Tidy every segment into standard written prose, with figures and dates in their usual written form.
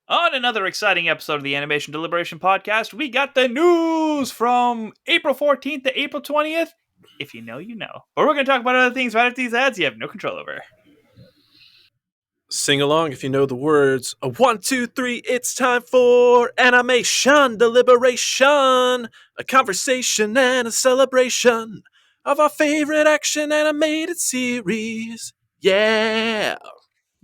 On another exciting episode of the Animation Deliberation podcast, we got the news from April 14th to April 20th. If you know, you know. But we're going to talk about other things right after these ads you have no control over. Sing along if you know the words. A 1, 2, 3, it's time for Animation Deliberation. A conversation and a celebration of our favorite action animated series. Yeah!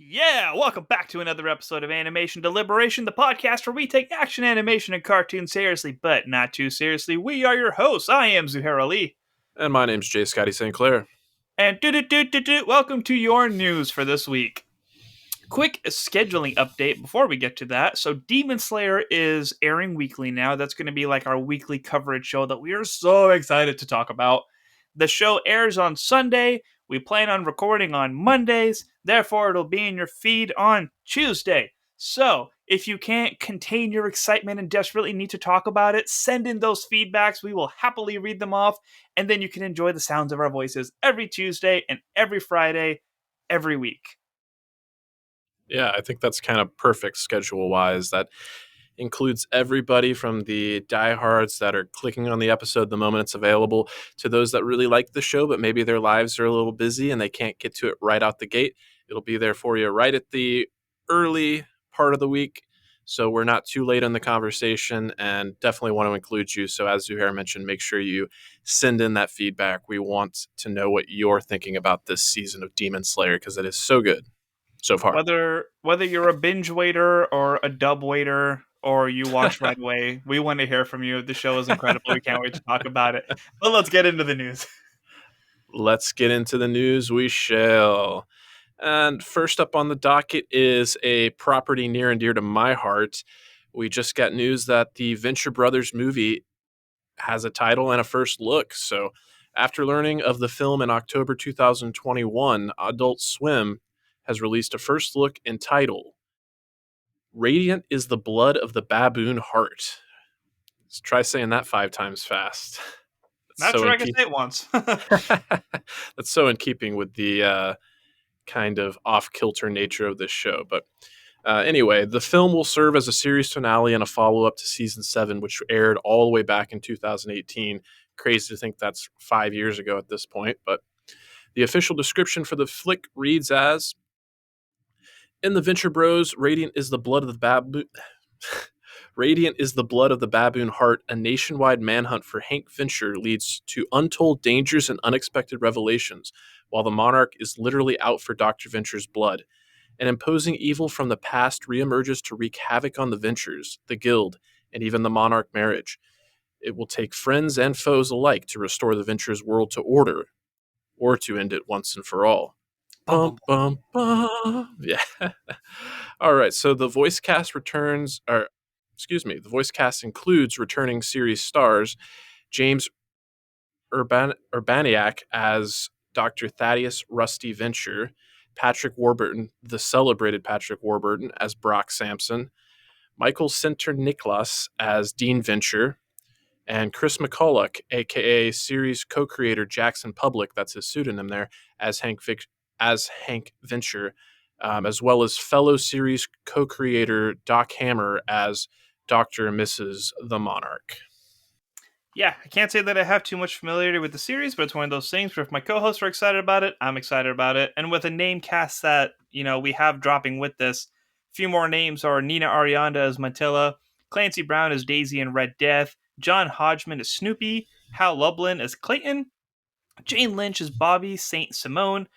Yeah, welcome back to another episode of Animation Deliberation, the podcast where we take action animation and cartoons seriously, but not too seriously. We are your hosts. I am Zuhair Ali. And my name's J Scotty St. Clair. And welcome to your news for this week. Quick scheduling update before we get to that. So Demon Slayer is airing weekly now. That's going to be like our weekly coverage show that we are so excited to talk about. The show airs on Sunday. We plan on recording on Mondays. Therefore, it'll be in your feed on Tuesday. So, if you can't contain your excitement and desperately need to talk about it, send in those feedbacks. We will happily read them off, and then you can enjoy the sounds of our voices every Tuesday and every Friday, every week. Yeah, I think that's kind of perfect schedule-wise. That includes everybody from the diehards that are clicking on the episode the moment it's available to those that really like the show, but maybe their lives are a little busy and they can't get to it right out the gate. It'll be there for you right at the early part of the week. So we're not too late in the conversation and definitely want to include you. So as Zuhair mentioned, make sure you send in that feedback. We want to know what you're thinking about this season of Demon Slayer because it is so good so far. Whether you're a binge waiter or a dub waiter or you watch right away, we want to hear from you. The show is incredible. We can't wait to talk about it. But let's get into the news. Let's get into the news. We shall. And first up on the docket is a property near and dear to my heart. We just got news that the Venture Brothers movie has a title and a first look. So, after learning of the film in October 2021, Adult Swim has released a first look entitled Radiant is the Blood of the Baboon Heart. Let's try saying that 5 times fast. Not sure I can say it once. That's so in keeping with the kind of off-kilter nature of this show. But anyway, the film will serve as a series finale and a follow-up to season 7, which aired all the way back in 2018. Crazy to think that's 5 years ago at this point. But the official description for the flick reads as, in the Venture Bros, Radiant is the blood of the baboon. Radiant is the blood of the Baboon Heart. A nationwide manhunt for Hank Venture leads to untold dangers and unexpected revelations, while the Monarch is literally out for Dr. Venture's blood. An imposing evil from the past reemerges to wreak havoc on the Ventures, the Guild, and even the Monarch marriage. It will take friends and foes alike to restore the Ventures world to order, or to end it once and for all. Bum, bum, bum. Yeah. All right, so the voice cast the voice cast includes returning series stars James Urbaniak as Dr. Thaddeus Rusty Venture, Patrick Warburton, the celebrated Patrick Warburton, as Brock Sampson, Michael Center Niklas as Dean Venture, and Chris McCulloch, a.k.a. series co-creator Jackson Public, that's his pseudonym there, as Hank Venture, as well as fellow series co-creator Doc Hammer as Dr. and Mrs. the Monarch. Yeah, I can't say that I have too much familiarity with the series, but it's one of those things where if my co-hosts are excited about it, I'm excited about it. And with a name cast that, we have dropping with this, a few more names are Nina Arianda as Matilla, Clancy Brown as Daisy in Red Death, John Hodgman as Snoopy, Hal Lublin as Clayton, Jane Lynch as Bobby St. Simone,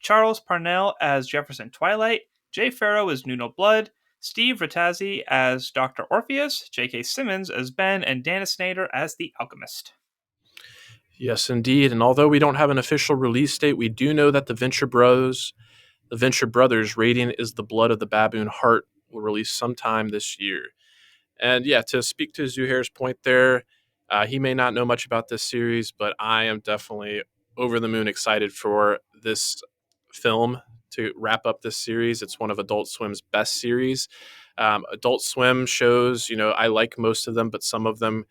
Charles Parnell as Jefferson Twilight, Jay Farrow as Nuno Blood, Steve Rattazzi as Dr. Orpheus, J.K. Simmons as Ben, and Dana Snyder as the Alchemist. Yes, indeed. And although we don't have an official release date, we do know that the Venture Brothers, Radiant is the Blood of the Baboon Heart, will release sometime this year. And yeah, to speak to Zuhair's point there, he may not know much about this series, but I am definitely over the moon excited for this film to wrap up this series. It's one of Adult Swim's best series. Adult Swim shows, I like most of them, but some of them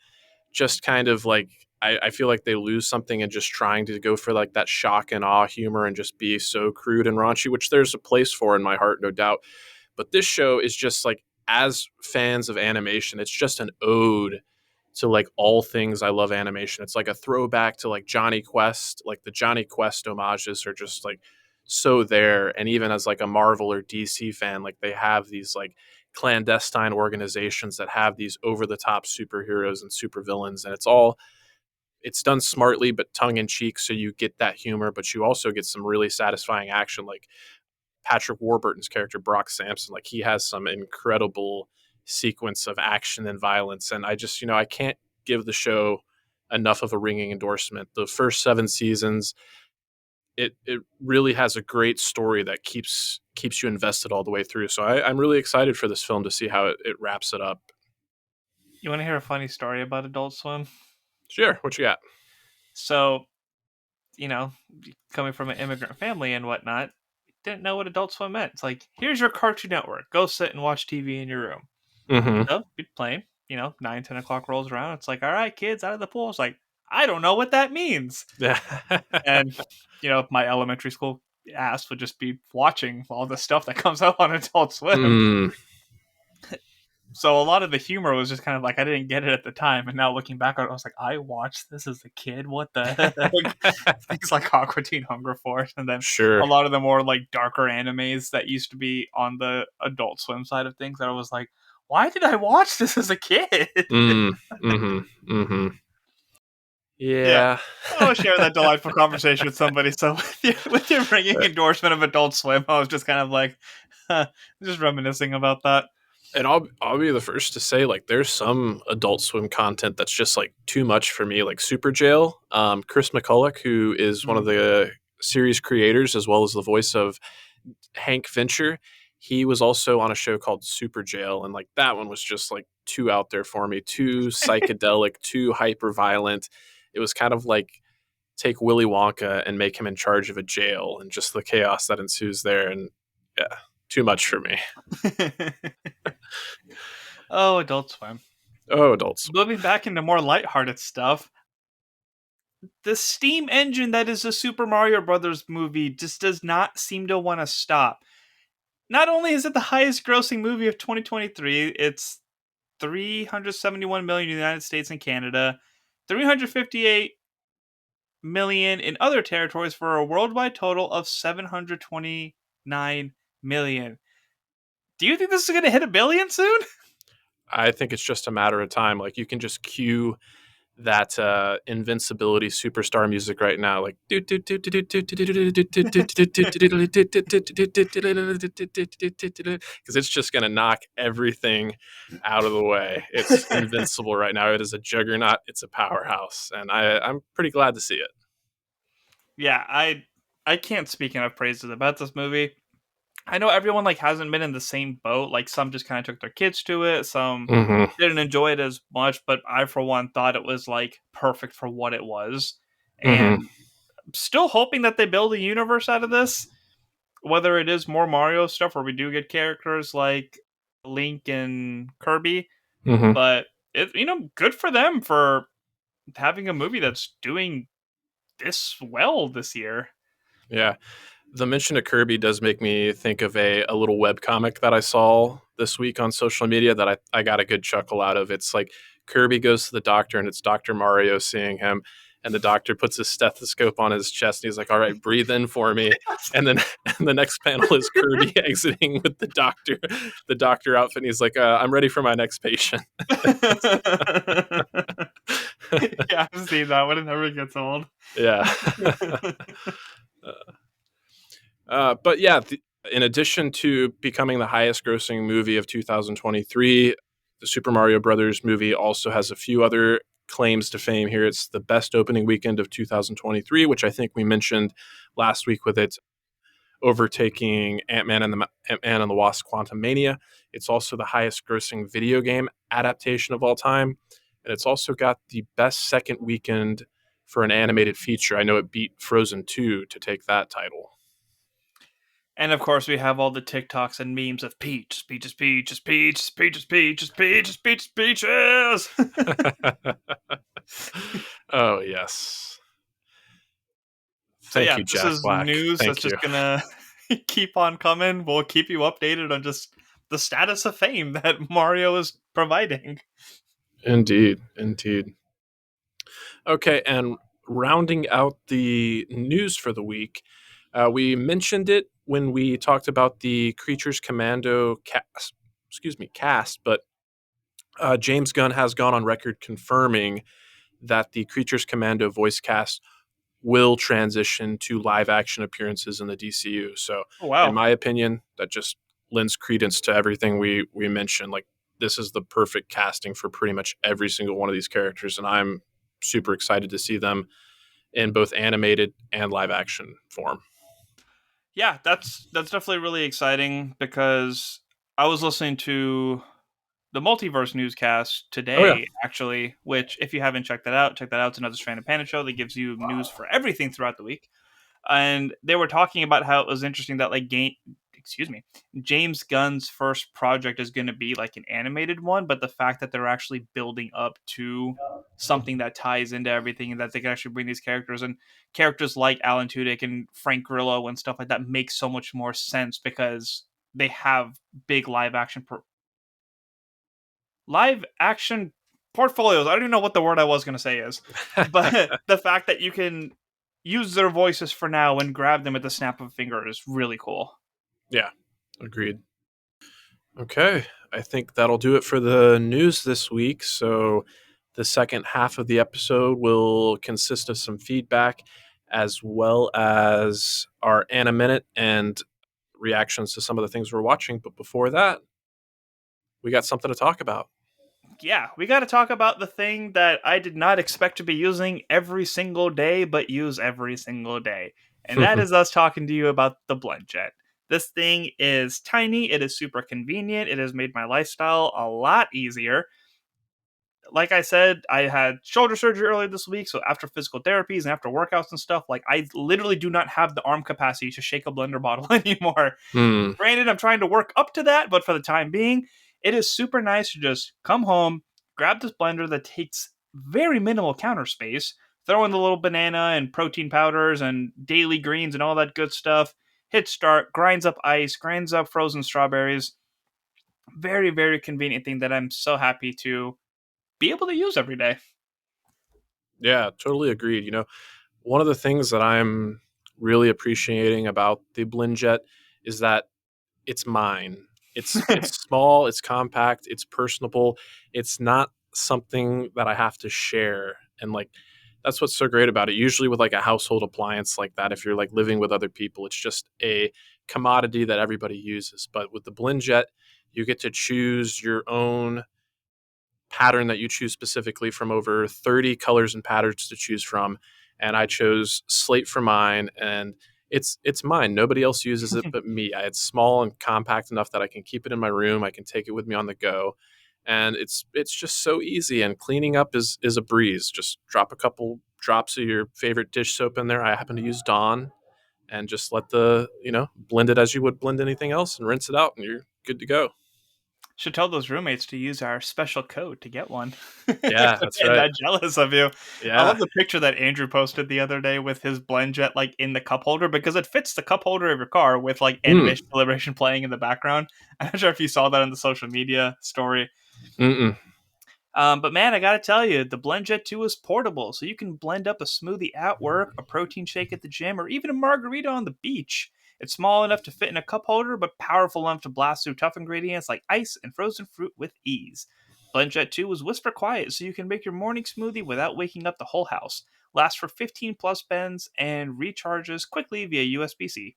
just kind of like, I feel like they lose something in just trying to go for like that shock and awe humor and just be so crude and raunchy, which there's a place for in my heart, no doubt. But this show is just like as fans of animation, it's just an ode to like all things I love animation. It's like a throwback to like Johnny Quest. Like the Johnny Quest homages are just like so there. And even as like a Marvel or DC fan, like they have these like clandestine organizations that have these over the top superheroes and supervillains, and it's done smartly but tongue in cheek, so you get that humor, but you also get some really satisfying action. Like Patrick Warburton's character Brock Sampson, like he has some incredible sequence of action and violence, and I just I can't give the show enough of a ringing endorsement. The first 7 seasons, it really has a great story that keeps you invested all the way through. So I'm really excited for this film to see how it wraps it up. You want to hear a funny story about Adult Swim? Sure, what you got? So, you know, coming from an immigrant family and whatnot, didn't know what Adult Swim meant. It's like, here's your Cartoon Network. Go sit and watch TV in your room. Mm-hmm. So, be playing, 9, 10 o'clock rolls around. It's like, all right, kids, out of the pool. It's like, I don't know what that means. Yeah. And, my elementary school ass would just be watching all the stuff that comes out on Adult Swim. Mm. So a lot of the humor was just kind of like, I didn't get it at the time. And now looking back on it, I was like, I watched this as a kid. What the heck? Things like Aqua Teen Hunger Force. And then Sure. a lot of the more like darker animes that used to be on the Adult Swim side of things that I was like, why did I watch this as a kid? Yeah. Yeah. I want to share that delightful conversation with somebody. So with your ringing endorsement of Adult Swim, I was just kind of like, just reminiscing about that. And I'll be the first to say, like, there's some Adult Swim content that's just like too much for me. Like Super Jail, Chris McCulloch, who is one of the series creators as well as the voice of Hank Fincher, he was also on a show called Super Jail, and like that one was just like too out there for me, too psychedelic, too hyper violent. It was kind of like take Willy Wonka and make him in charge of a jail, and just the chaos that ensues there. And yeah, too much for me. Oh, Adult Swim. Oh, adults. Moving back into more lighthearted stuff, the steam engine that is a Super Mario Brothers movie just does not seem to want to stop. Not only is it the highest grossing movie of 2023, it's 371 million in the United States and Canada, 358 million in other territories for a worldwide total of 729 million. Do you think this is going to hit $1 billion soon? I think it's just a matter of time. Like you can just cue that invincibility superstar music right now, like because it's just gonna knock everything out of the way. It's invincible right now. It is a juggernaut. It's a powerhouse, and I'm pretty glad to see it. Yeah, I can't speak enough praises about this movie. I know everyone like hasn't been in the same boat. Like some just kind of took their kids to it, some didn't enjoy it as much, but I for one thought it was like perfect for what it was. And still hoping that they build a universe out of this, whether it is more Mario stuff or we do get characters like Link and Kirby. But it good for them for having a movie that's doing this well this year. Yeah. The mention of Kirby does make me think of a little webcomic that I saw this week on social media that I got a good chuckle out of. It's like Kirby goes to the doctor and it's Dr. Mario seeing him. And the doctor puts his stethoscope on his chest and he's like, all right, breathe in for me. And then and the next panel is Kirby exiting with the doctor outfit. And he's like, I'm ready for my next patient. Yeah, I've seen that one. It never gets old. Yeah. But yeah, in addition to becoming the highest grossing movie of 2023, the Super Mario Brothers movie also has a few other claims to fame here. It's the best opening weekend of 2023, which I think we mentioned last week with it overtaking Ant-Man and the Wasp: Quantumania. It's also the highest grossing video game adaptation of all time. And it's also got the best second weekend for an animated feature. I know it beat Frozen 2 to take that title. And of course, we have all the TikToks and memes of peaches, peaches, peaches, peaches, peaches, peaches, peaches, peaches, peaches. Oh, yes. So Thank yeah, you, this Jack is Black. news Thank that's you. just gonna keep on coming. We'll keep you updated on just the status of fame that Mario is providing. Indeed, indeed. Okay, and rounding out the news for the week, we mentioned it when we talked about the Creatures Commando cast. Excuse me, cast. But James Gunn has gone on record confirming that the Creatures Commando voice cast will transition to live action appearances in the DCU. So, Oh, in wow. my opinion, that just lends credence to everything we mentioned. Like, this is the perfect casting for pretty much every single one of these characters, and I'm super excited to see them in both animated and live action form. Yeah, that's definitely really exciting because I was listening to the Multiverse newscast Oh yeah. today, actually, which if you haven't checked that out, check that out. It's another Stranded Panda show that gives you news for everything throughout the week. And they were talking about how it was interesting that excuse me, James Gunn's first project is going to be like an animated one, but the fact that they're actually building up to something that ties into everything and that they can actually bring these characters and characters like Alan Tudyk and Frank Grillo and stuff like that makes so much more sense because they have big live action portfolios. I don't even know what the word I was going to say is, but the fact that you can use their voices for now and grab them at the snap of a finger is really cool. Yeah, agreed. Okay, I think that'll do it for the news this week. So, the second half of the episode will consist of some feedback as well as our Anna Minute and reactions to some of the things we're watching. But before that, we got something to talk about. Yeah, we got to talk about the thing that I did not expect to be using every single day, but use every single day. And that is us talking to you about the Blend Jet. This thing is tiny, it is super convenient, it has made my lifestyle a lot easier. Like I said, I had shoulder surgery earlier this week, so after physical therapies and after workouts and stuff, like I literally do not have the arm capacity to shake a blender bottle anymore. Hmm. Granted, I'm trying to work up to that, but for the time being, it is super nice to just come home, grab this blender that takes very minimal counter space, throw in the little banana and protein powders and daily greens and all that good stuff, hit start, grinds up ice, grinds up frozen strawberries. Very, very convenient thing that I'm so happy to be able to use every day. Yeah, totally agreed. One of the things that I'm really appreciating about the Blendjet is that it's mine. It's small, it's compact, it's personable. It's not something that I have to share. And like that's what's so great about it. Usually with like a household appliance like that, if you're like living with other people, it's just a commodity that everybody uses. But with the Blendjet, you get to choose your own pattern that you choose specifically from over 30 colors and patterns to choose from. And I chose slate for mine, and it's mine. Nobody else uses it but me. It's small and compact enough that I can keep it in my room. I can take it with me on the go. And it's just so easy, and cleaning up is a breeze. Just drop a couple drops of your favorite dish soap in there. I happen to use Dawn, and just let blend it as you would blend anything else and rinse it out, and you're good to go. Should tell those roommates to use our special code to get one. Yeah, that's And right. not jealous of you. I Yeah. love the picture that Andrew posted the other day with his blend jet like in the cup holder because it fits the cup holder of your car with like Mm. animation deliberation playing in the background. I'm not sure if you saw that on the social media story. Mm-mm. But man, I gotta tell you, the Blend Jet 2 is portable, so you can blend up a smoothie at work, a protein shake at the gym, or even a margarita on the beach. It's small enough to fit in a cup holder, but powerful enough to blast through tough ingredients like ice and frozen fruit with ease. Blend Jet 2 is whisper quiet, so you can make your morning smoothie without waking up the whole house. Lasts for 15 plus bends and recharges quickly via USB C.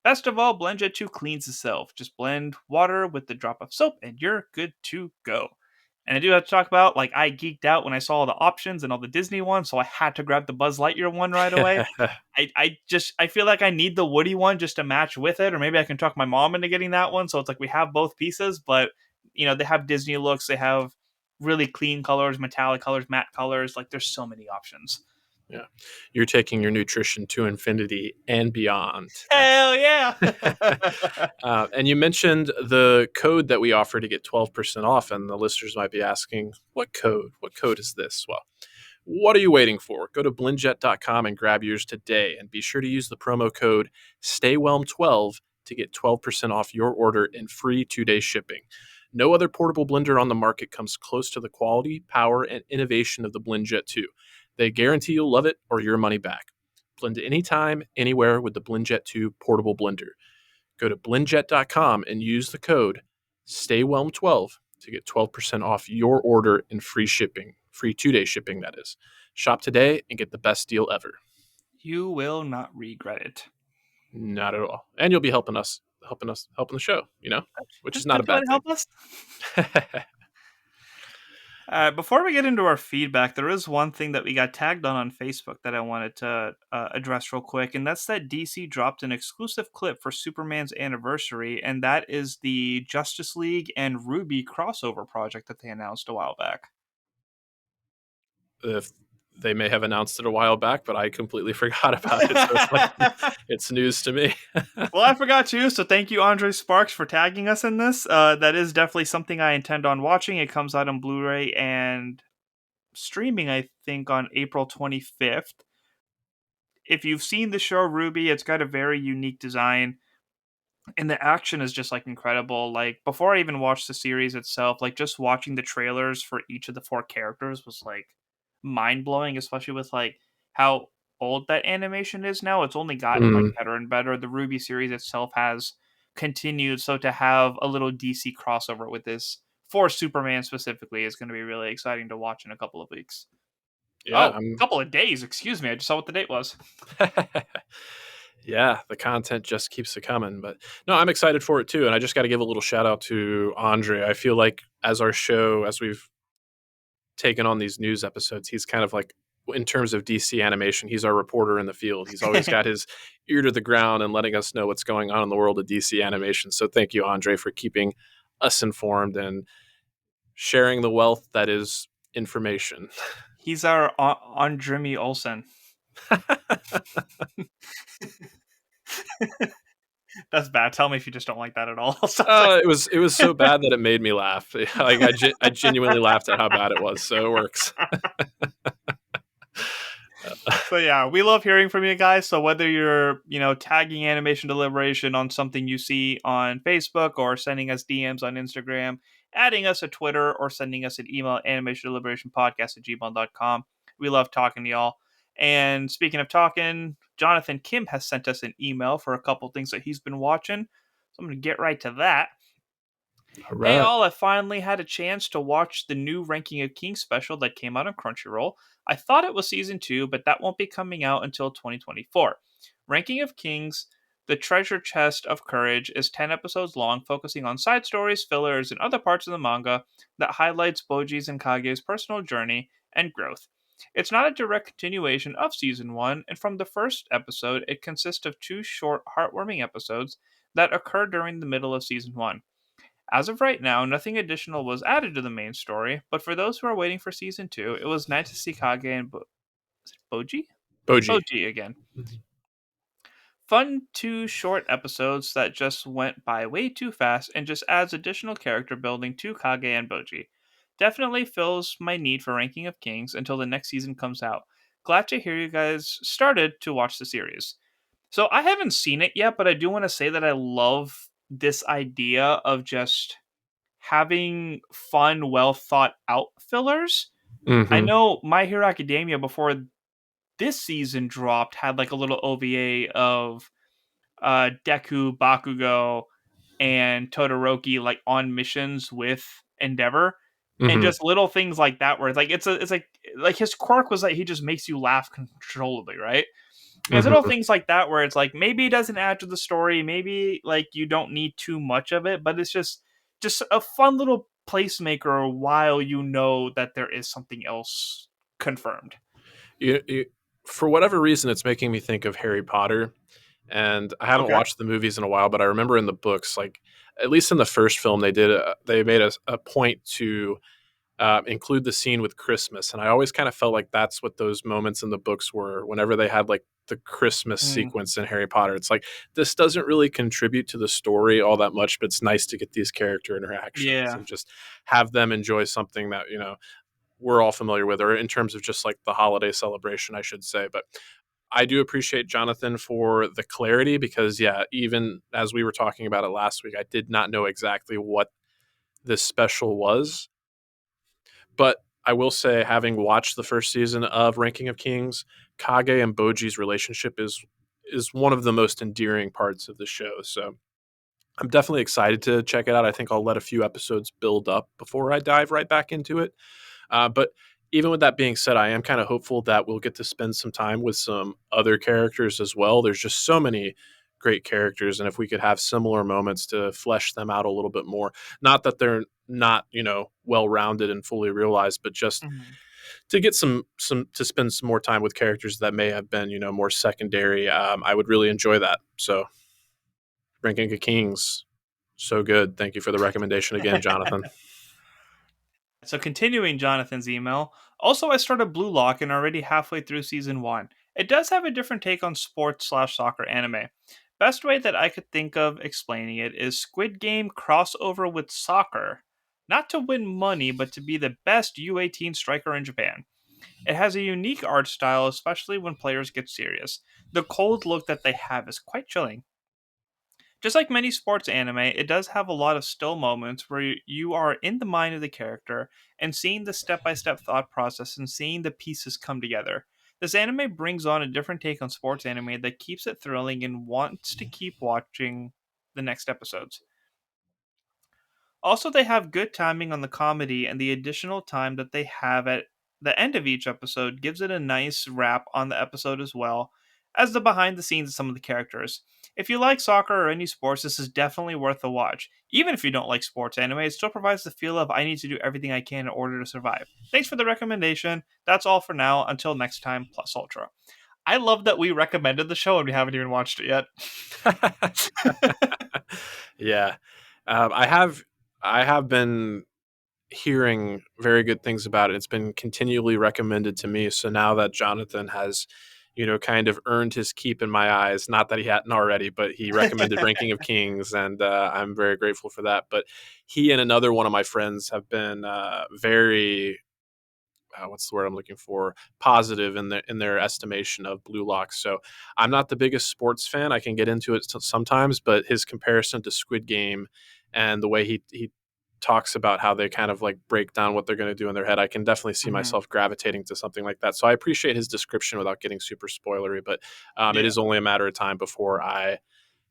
Best of all, Blend Jet 2 cleans itself. Just blend water with the drop of soap and you're good to go. And I do have to talk about, like, I geeked out when I saw all the options and all the Disney ones, so I had to grab the Buzz Lightyear one right away. I feel like I need the Woody one just to match with it, or maybe I can talk my mom into getting that one. So it's like we have both pieces, but they have Disney looks, they have really clean colors, metallic colors, matte colors. Like there's so many options. Yeah. You're taking your nutrition to infinity and beyond. Hell yeah! And you mentioned the code that we offer to get 12% off, and the listeners might be asking, what code? What code is this? Well, what are you waiting for? Go to blendjet.com and grab yours today, and be sure to use the promo code STAYWHELM12 to get 12% off your order and free 2-day shipping. No other portable blender on the market comes close to the quality, power, and innovation of the BlendJet 2. They guarantee you'll love it or your money back. Blend anytime, anywhere with the BlendJet 2 portable blender. Go to blendjet.com and use the code STAYWHELM12 to get 12% off your order and free shipping. Free 2-day shipping, that is. Shop today and get the best deal ever. You will not regret it. Not at all. And you'll be helping the show, which is Just not a you want bad to help us? Before we get into our feedback, there is one thing that we got tagged on Facebook that I wanted to address real quick, and that's that DC dropped an exclusive clip for Superman's anniversary, and that is the Justice League and Ruby crossover project that they announced a while back. If they may have announced it a while back, but I completely forgot about it. So it's news to me. Well, I forgot too, so thank you, Andre Sparks, for tagging us in this. That is definitely something I intend on watching. It comes out on Blu-ray and streaming, I think, on April 25th. If you've seen the show Ruby, it's got a very unique design. And the action is just like incredible. Like before I even watched the series itself, like just watching the trailers for each of the four characters was like mind blowing, especially with like how old that animation is now. It's only gotten like better and better. The Ruby series itself has continued, so to have a little DC crossover with this for Superman specifically is going to be really exciting to watch in a couple of weeks. Yeah, Oh, a couple of days, excuse me. I just saw what the date was. Yeah, the content just keeps it coming. But no, I'm excited for it too. And I just got to give a little shout out to Andre. I feel like as we've taken on these news episodes, he's kind of like, in terms of DC animation, he's our reporter in the field. He's always got his ear to the ground and letting us know what's going on in the world of DC animation. So thank you, Andre, for keeping us informed and sharing the wealth that is information. He's our Andrimi Olsen. That's bad. Tell me if you just don't like that at all. It was so bad that it made me laugh. Like I genuinely laughed at how bad it was. So it works. So yeah, we love hearing from you guys. So whether you're, tagging Animation Deliberation on something you see on Facebook or sending us DMs on Instagram, adding us a Twitter, or sending us an email at animationdeliberationpodcast@gmail.com. We love talking to y'all. And speaking of talking, Jonathan Kim has sent us an email for a couple things that he's been watching. So I'm going to get right to that. All Hey right. all, I finally had a chance to watch the new Ranking of Kings special that came out on Crunchyroll. I thought it was season 2, but that won't be coming out until 2024. Ranking of Kings, The Treasure Chest of Courage, is 10 episodes long, focusing on side stories, fillers, and other parts of the manga that highlights Boji's and Kage's personal journey and growth. It's not a direct continuation of season 1, and from the first episode, it consists of 2 short, heartwarming episodes that occur during the middle of season 1. As of right now, nothing additional was added to the main story, but for those who are waiting for season 2, it was nice to see Kage and is it Boji? Boji. Boji again. Fun 2 short episodes that just went by way too fast and just adds additional character building to Kage and Boji. Definitely fills my need for Ranking of Kings until the next season comes out. Glad to hear you guys started to watch the series. So I haven't seen it yet, but I do want to say that I love this idea of just having fun, well thought out fillers. I Mm-hmm. know My Hero Academia before this season dropped had like a little OVA of Deku, Bakugo, and Todoroki like on missions with Endeavor. And Mm-hmm. just little things like that, where it's like his quirk was like he just makes you laugh controllably, right? There's little Mm-hmm. things like that where it's like maybe it doesn't add to the story, maybe like you don't need too much of it, but it's just a fun little placemaker while you know that there is something else confirmed. You, for whatever reason, it's making me think of Harry Potter. And I haven't Okay. watched the movies in a while, but I remember in the books, like at least in the first film, they made a point to include the scene with Christmas, and I always kind of felt like that's what those moments in the books were. Whenever they had like the Christmas Mm, sequence in Harry Potter, it's like this doesn't really contribute to the story all that much, but it's nice to get these character interactions yeah. and just have them enjoy something that we're all familiar with, or in terms of just like the holiday celebration, I should say. But I do appreciate Jonathan for the clarity because, yeah, even as we were talking about it last week, I did not know exactly what this special was. But I will say, having watched the first season of Ranking of Kings, Kage and Boji's relationship is one of the most endearing parts of the show. So I'm definitely excited to check it out. I think I'll let a few episodes build up before I dive right back into it. But even with that being said, I am kind of hopeful that we'll get to spend some time with some other characters as well. There's just so many great characters, and if we could have similar moments to flesh them out a little bit more, not that they're not well rounded and fully realized, but just Mhm. to get some to spend some more time with characters that may have been more secondary. I would really enjoy that. So, Ranking of Kings, so good. Thank you for the recommendation again, Jonathan. So continuing Jonathan's email, also I started Blue Lock and already halfway through season 1. It does have a different take on sports/soccer anime. Best way that I could think of explaining it is Squid Game crossover with soccer. Not to win money, but to be the best U18 striker in Japan. It has a unique art style, especially when players get serious. The cold look that they have is quite chilling. Just like many sports anime, it does have a lot of still moments where you are in the mind of the character and seeing the step by step thought process and seeing the pieces come together. This anime brings on a different take on sports anime that keeps it thrilling and wants to keep watching the next episodes. Also, they have good timing on the comedy, and the additional time that they have at the end of each episode gives it a nice wrap on the episode as well as the behind the scenes of some of the characters. If you like soccer or any sports, this is definitely worth a watch. Even if you don't like sports anime, it still provides the feel of I need to do everything I can in order to survive. Thanks for the recommendation. That's all for now. Until next time, plus ultra. I love that we recommended the show and we haven't even watched it yet. Yeah, I have been hearing very good things about it. It's been continually recommended to me. So now that Jonathan has, kind of earned his keep in my eyes, not that he hadn't already, but he recommended Ranking of Kings, and I'm very grateful for that. But he and another one of my friends have been very what's the word I'm looking for? Positive in their estimation of Blue Lock. So I'm not the biggest sports fan. I can get into it sometimes, but his comparison to Squid Game and the way he talks about how they kind of like break down what they're going to do in their head, I can definitely see Mhm. myself gravitating to something like that. So I appreciate his description without getting super spoilery, but it Yeah. is only a matter of time before I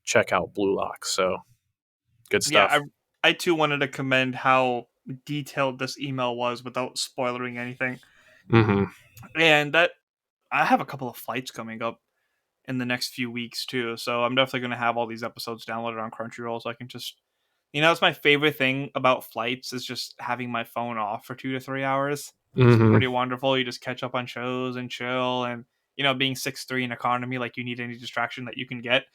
check out Blue Lock. So good Yeah, stuff. I too wanted to commend how detailed this email was without spoiling anything. Hmm. And that I have a couple of flights coming up in the next few weeks too, so I'm definitely going to have all these episodes downloaded on Crunchyroll so I can just that's my favorite thing about flights is just having my phone off for 2 to 3 hours. It's Hmm. pretty wonderful. You just catch up on shows and chill and being 6'3" in economy like you need any distraction that you can get.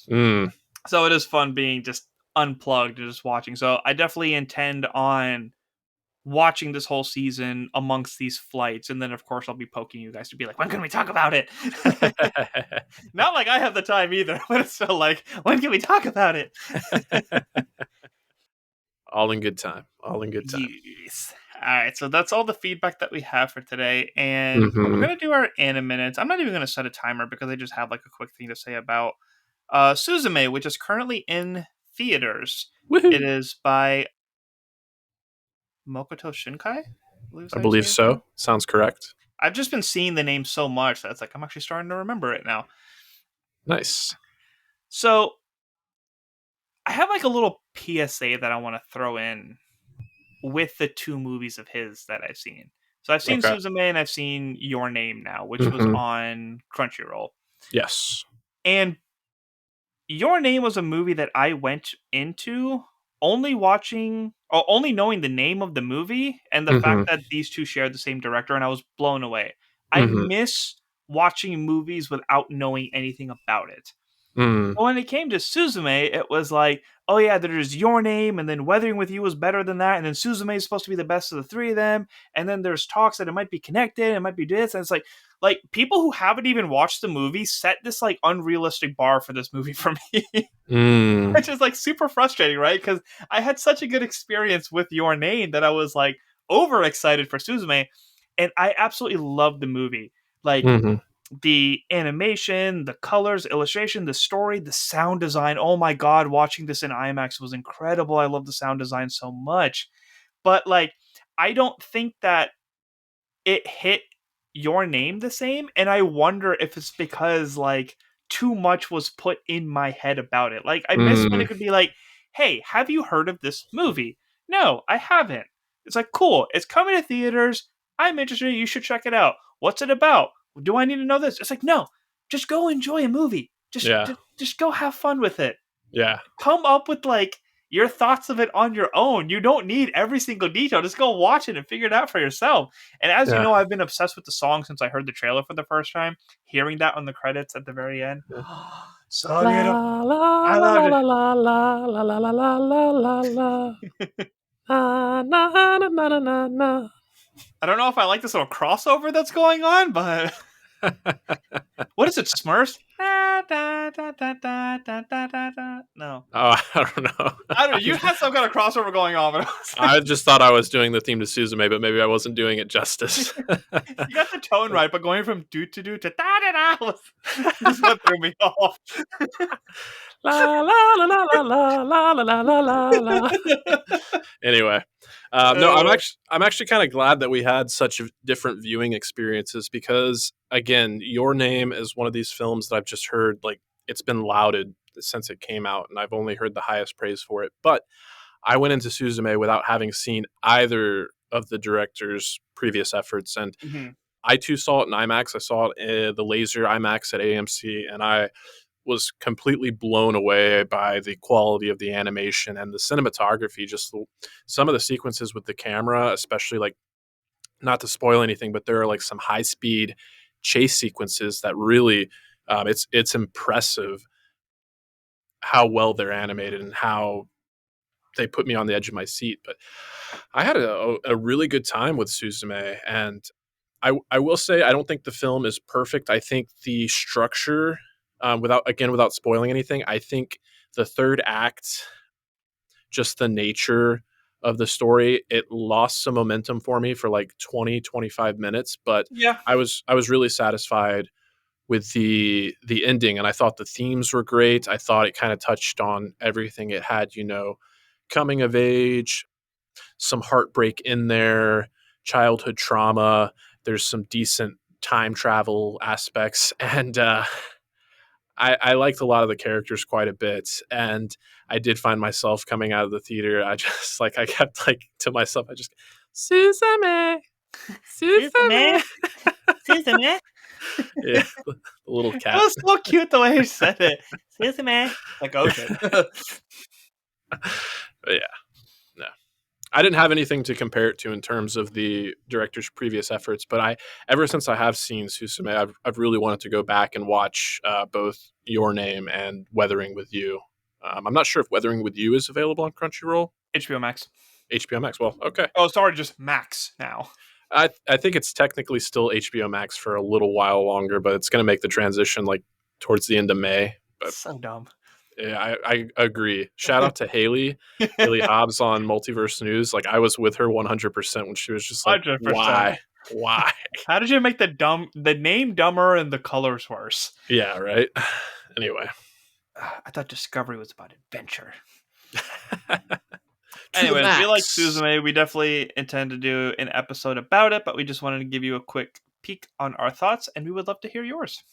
Mm. So it is fun being just unplugged and just watching. So I definitely intend on watching this whole season amongst these flights, and then of course I'll be poking you guys to be like, when can we talk about it? Not like I have the time either, but it's still like, when can we talk about it? All in good time. All in good time. Yes. All right, so that's all the feedback that we have for today, and we're Hmm. gonna do our anime minutes. I'm not even gonna set a timer because I just have like a quick thing to say about Suzume, which is currently in theaters. It Woohoo! is by Makoto Shinkai. I believe is I how you believe say his name. so. Sounds correct. I've just been seeing the name so much that it's like I'm actually starting to remember it now. Nice. So I have like a little PSA that I want to throw in with the two movies of his that I've seen. So I've seen Okay. Suzume and I've seen Your Name now, which was Hmm. on Crunchyroll. Yes. And Your Name was a movie that I went into only watching or only knowing the name of the movie and the fact Hmm. that these two shared the same director, and I was blown away. I Hmm. miss watching movies without knowing anything about it. Mm. But when it came to Suzume, it was like, oh yeah, there's Your Name, and then Weathering with You was better than that, and then Suzume is supposed to be the best of the three of them, and then there's talks that it might be connected, it might be this, and it's like people who haven't even watched the movie set this like unrealistic bar for this movie for me, Mm. which is like super frustrating, right? Because I had such a good experience with Your Name that I was like overexcited for Suzume, and I absolutely loved the movie. Like Hmm. the animation, the colors, illustration, the story, the sound design. Oh my god, watching this in IMAX was incredible. I love the sound design so much. But like, I don't think that it hit Your Name the same, and I wonder if it's because like too much was put in my head about it. Like I miss when Mm, it could be like, "Hey, have you heard of this movie?" No, I haven't. It's like, "Cool, it's coming to theaters. I'm interested. You should check it out. What's it about? Do I need to know this?" It's like, "No, just go enjoy a movie. Just yeah, just, just go have fun with it. yeah, Come up with like your thoughts of it on your own. You don't need every single detail. Just go watch it and figure it out for yourself." And as you yeah, know, I've been obsessed with the song since I heard the trailer for the first time. Hearing that on the credits at the very end, yeah. so beautiful. La la I la loved la it. la la la la la la la la la la. Na na na na na na na. I don't know if I like this little crossover that's going on, but what is it, Smurfs? Da, da, da, da, da, da, da, da, da. No, Oh, I don't know. I don't know. You had some kind of crossover going on, but I was like, I just thought I was doing the theme to Suzume, but maybe I wasn't doing it justice. you got the tone right, but going from do to da da da was just what threw me off. La la la la la la la la la la la. Anyway, no, Uh, I'm actually kind of glad that we had such different viewing experiences because, again, Your Name is one of these films that I've just heard like it's been lauded since it came out, and I've only heard the highest praise for it. But I went into Suzume without having seen either of the director's previous efforts, and mhm. I too saw it in IMAX. I saw it in the Laser IMAX at AMC, and I was completely blown away by the quality of the animation and the cinematography. Just some of the sequences with the camera, especially like not to spoil anything, but there are like some high speed chase sequences that really it's impressive how well they're animated and how they put me on the edge of my seat. But I had a really good time with Suzume, and I will say I don't think the film is perfect. I think the structure, without spoiling anything, I think the third act, just the nature of the story, it lost some momentum for me for like 20-25 minutes. But Yeah, I was really satisfied with the ending, and I thought the themes were great. I thought it kind of touched on everything. It had, coming of age, some heartbreak in there, childhood trauma. There's some decent time travel aspects, and I liked a lot of the characters quite a bit. And I did find myself coming out of the theater. I just like I kept like to myself. I just Suzume, Suzume, Suzume. Suzume. Yeah, the little It cat. was so cute the way he said it. Suzume, like ocean. But yeah, no. I didn't have anything to compare it to in terms of the director's previous efforts, but ever since I have seen Susume, I've really wanted to go back and watch both Your Name and Weathering with You. I'm not sure if Weathering with You is available on Crunchyroll, HBO Max. HBO Max. Well, okay. Oh, sorry, just Max now. I think it's technically still HBO Max for a little while longer, but it's going to make the transition like towards the end of May. But So dumb. yeah, I agree. Shout out to Haley Hobbs on Multiverse News. Like I was with her 100% when she was just like, 100%. why? How did you make the name dumber and the colors worse? Yeah, right. Anyway, I thought Discovery was about adventure. to the Anyways, we like max. Suzume. We definitely intend to do an episode about it, but we just wanted to give you a quick peek on our thoughts, and we would love to hear yours.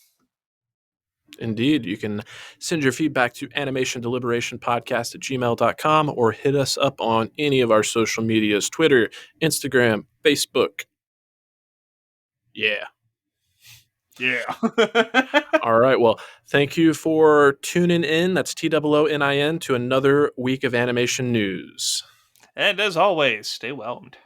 Indeed, you can send your feedback to animationdeliberationpodcast@gmail.com or hit us up on any of our social medias: Twitter, Instagram, Facebook. Yeah. Yeah. All right. Well, thank you for tuning in. That's TOONIN to another week of animation news. And as always, stay whelmed.